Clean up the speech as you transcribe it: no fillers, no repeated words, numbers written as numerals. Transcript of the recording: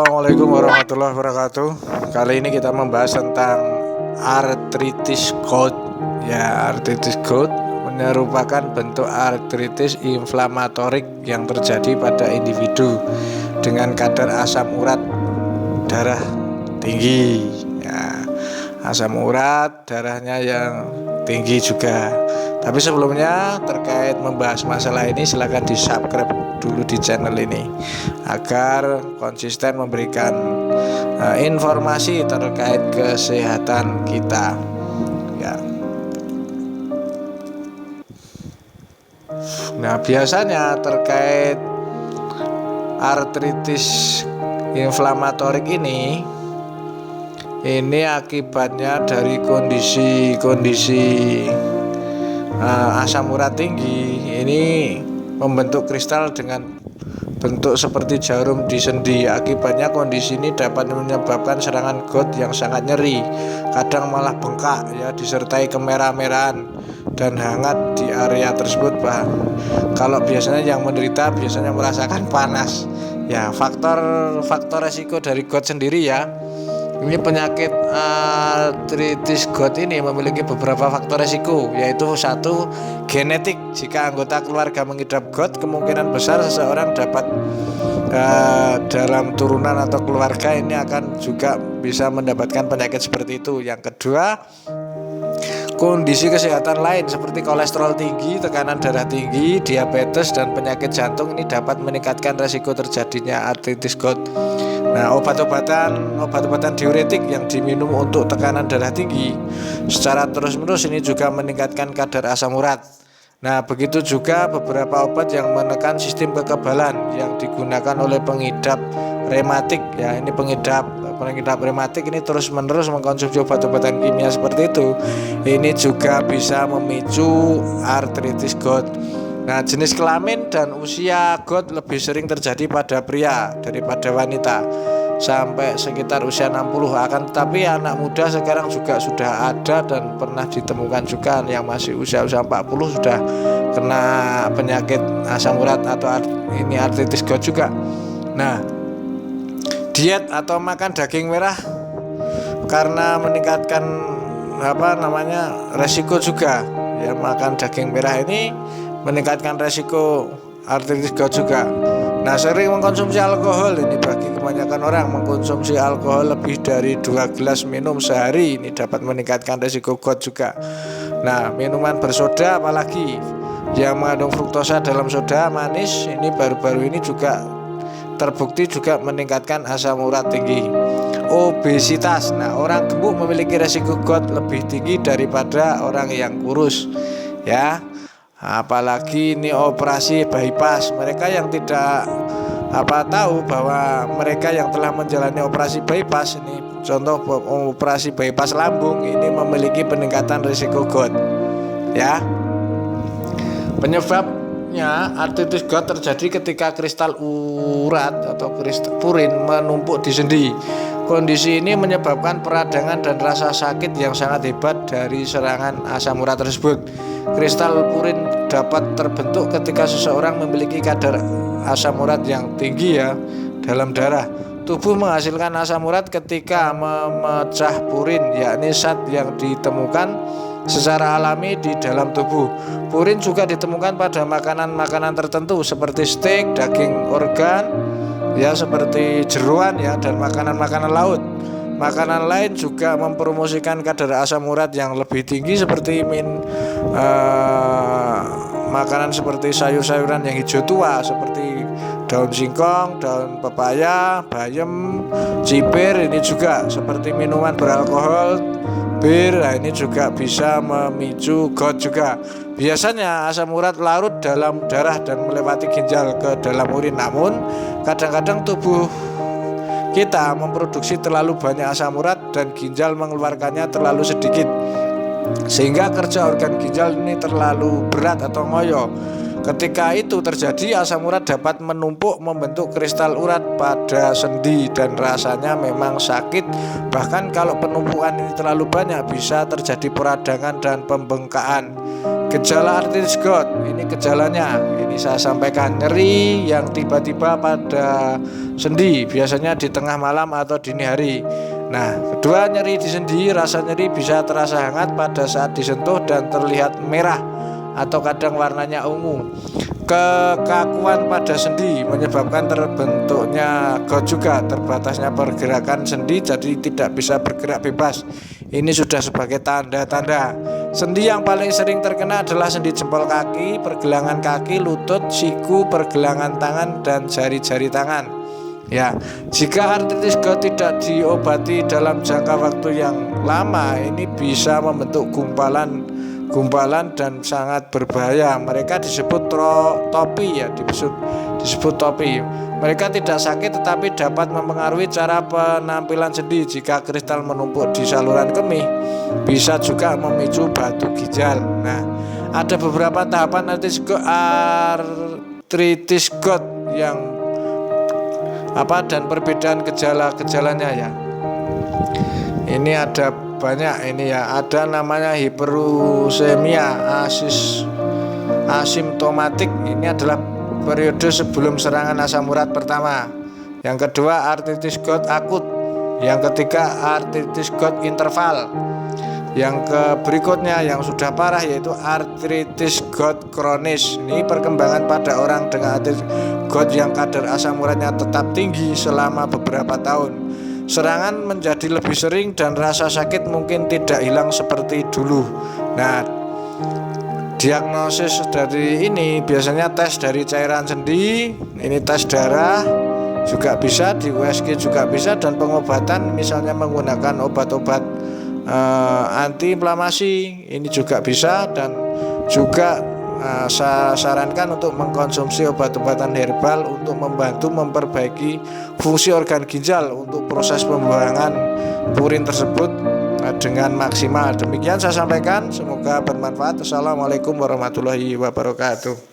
Assalamualaikum warahmatullahi wabarakatuh. Kali ini kita membahas tentang artritis gout. Ya, artritis gout merupakan bentuk artritis inflamatorik yang terjadi pada individu dengan kadar asam urat darah tinggi. Ya, asam urat darahnya yang tinggi juga. Tapi sebelumnya terkait membahas masalah ini silahkan di subscribe dulu di channel ini agar konsisten memberikan informasi terkait kesehatan kita ya. Nah, biasanya terkait artritis inflamatorik ini akibatnya dari kondisi asam urat tinggi ini membentuk kristal dengan bentuk seperti jarum di sendi. Akibatnya kondisi ini dapat menyebabkan serangan gout yang sangat nyeri, kadang malah bengkak ya, disertai kemerah-merahan dan hangat di area tersebut. Kalau biasanya yang menderita biasanya merasakan panas. Ya, faktor resiko dari gout sendiri ya. Ini penyakit artritis gout ini memiliki beberapa faktor resiko, yaitu satu, genetik. Jika anggota keluarga mengidap gout, kemungkinan besar seseorang dapat dalam turunan atau keluarga ini akan juga bisa mendapatkan penyakit seperti itu. Yang kedua, kondisi kesehatan lain seperti kolesterol tinggi, tekanan darah tinggi, diabetes, dan penyakit jantung ini dapat meningkatkan resiko terjadinya artritis gout. Nah, obat-obatan diuretik yang diminum untuk tekanan darah tinggi secara terus-menerus ini juga meningkatkan kadar asam urat. Nah, begitu juga beberapa obat yang menekan sistem kekebalan yang digunakan oleh pengidap rematik ya. Ini pengidap rematik ini terus-menerus mengkonsumsi obat-obatan kimia seperti itu. Ini juga bisa memicu artritis gout. Nah, jenis kelamin dan usia gout lebih sering terjadi pada pria daripada wanita sampai sekitar usia 60. Akan tetapi anak muda sekarang juga sudah ada dan pernah ditemukan juga yang masih usia-usia 40 sudah kena penyakit asam urat atau ini artritis gout juga. Nah, diet atau makan daging merah karena meningkatkan resiko juga ya. Makan daging merah ini meningkatkan resiko artritis gout juga. Nah, sering mengkonsumsi alkohol ini bagi kebanyakan orang mengkonsumsi alkohol lebih dari 2 gelas minum sehari ini dapat meningkatkan resiko gout juga. Nah, minuman bersoda apalagi yang mengandung fruktosa dalam soda manis ini baru-baru ini juga terbukti juga meningkatkan asam urat tinggi. Obesitas. Nah, orang gemuk memiliki resiko gout lebih tinggi daripada orang yang kurus ya. Apalagi ini operasi bypass. Mereka yang tidak tahu bahwa mereka yang telah menjalani operasi bypass ini, contoh operasi bypass lambung ini memiliki peningkatan risiko gout ya. Penyebabnya artritis gout terjadi ketika kristal urat atau kristal purin menumpuk di sendi. Kondisi ini menyebabkan peradangan dan rasa sakit yang sangat hebat dari serangan asam urat tersebut. Kristal purin dapat terbentuk ketika seseorang memiliki kadar asam urat yang tinggi ya dalam darah. Tubuh menghasilkan asam urat ketika memecah purin, yakni zat yang ditemukan secara alami di dalam tubuh. Purin juga ditemukan pada makanan-makanan tertentu seperti steak, daging organ ya, seperti jeroan ya, dan makanan-makanan laut. Makanan lain juga mempromosikan kadar asam urat yang lebih tinggi seperti makanan seperti sayur-sayuran yang hijau tua seperti daun singkong, daun pepaya, bayam, cipir. Ini juga seperti minuman beralkohol, bir. Nah, ini juga bisa memicu gout juga. Biasanya asam urat larut dalam darah dan melewati ginjal ke dalam urin. Namun kadang-kadang tubuh kita memproduksi terlalu banyak asam urat dan ginjal mengeluarkannya terlalu sedikit, sehingga kerja organ ginjal ini terlalu berat atau ngoyo. Ketika itu terjadi, asam urat dapat menumpuk membentuk kristal urat pada sendi dan rasanya memang sakit. Bahkan kalau penumpukan ini terlalu banyak bisa terjadi peradangan dan pembengkakan. Gejala arthritis gout, ini gejalanya. Ini saya sampaikan, nyeri yang tiba-tiba pada sendi, biasanya di tengah malam atau dini hari. Nah, kedua, nyeri di sendi, rasa nyeri bisa terasa hangat pada saat disentuh dan terlihat merah atau kadang warnanya ungu. Kekakuan pada sendi menyebabkan terbentuknya gout juga. Terbatasnya pergerakan sendi jadi tidak bisa bergerak bebas. Ini sudah sebagai tanda-tanda. Sendi yang paling sering terkena adalah sendi jempol kaki, pergelangan kaki, lutut, siku, pergelangan tangan, dan jari-jari tangan. Ya, jika artritis gout tidak diobati dalam jangka waktu yang lama, ini bisa membentuk gumpalan dan sangat berbahaya. Mereka disebut topi ya, disebut topi. Mereka tidak sakit tetapi dapat mempengaruhi cara penampilan sendi. Jika kristal menumpuk di saluran kemih, bisa juga memicu batu ginjal. Nah, ada beberapa tahapan artritis gout yang dan perbedaan gejalanya ya. Ini ada banyak ini ya, ada namanya hiperusemia asimptomatik. Ini adalah periode sebelum serangan asam urat pertama. Yang kedua, artritis gout akut. Yang ketiga, artritis gout interval. Yang berikutnya yang sudah parah yaitu artritis gout kronis. Ini perkembangan pada orang dengan artritis gout yang kadar asam uratnya tetap tinggi selama beberapa tahun. Serangan menjadi lebih sering dan rasa sakit mungkin tidak hilang seperti dulu. Nah, diagnosis dari ini biasanya tes dari cairan sendi, ini tes darah juga bisa, di USG juga bisa, dan pengobatan misalnya menggunakan obat-obat antiinflamasi ini juga bisa. Dan juga saya sarankan untuk mengkonsumsi obat-obatan herbal untuk membantu memperbaiki fungsi organ ginjal untuk proses pembuangan purin tersebut dengan maksimal. Demikian saya sampaikan, semoga bermanfaat. Assalamualaikum warahmatullahi wabarakatuh.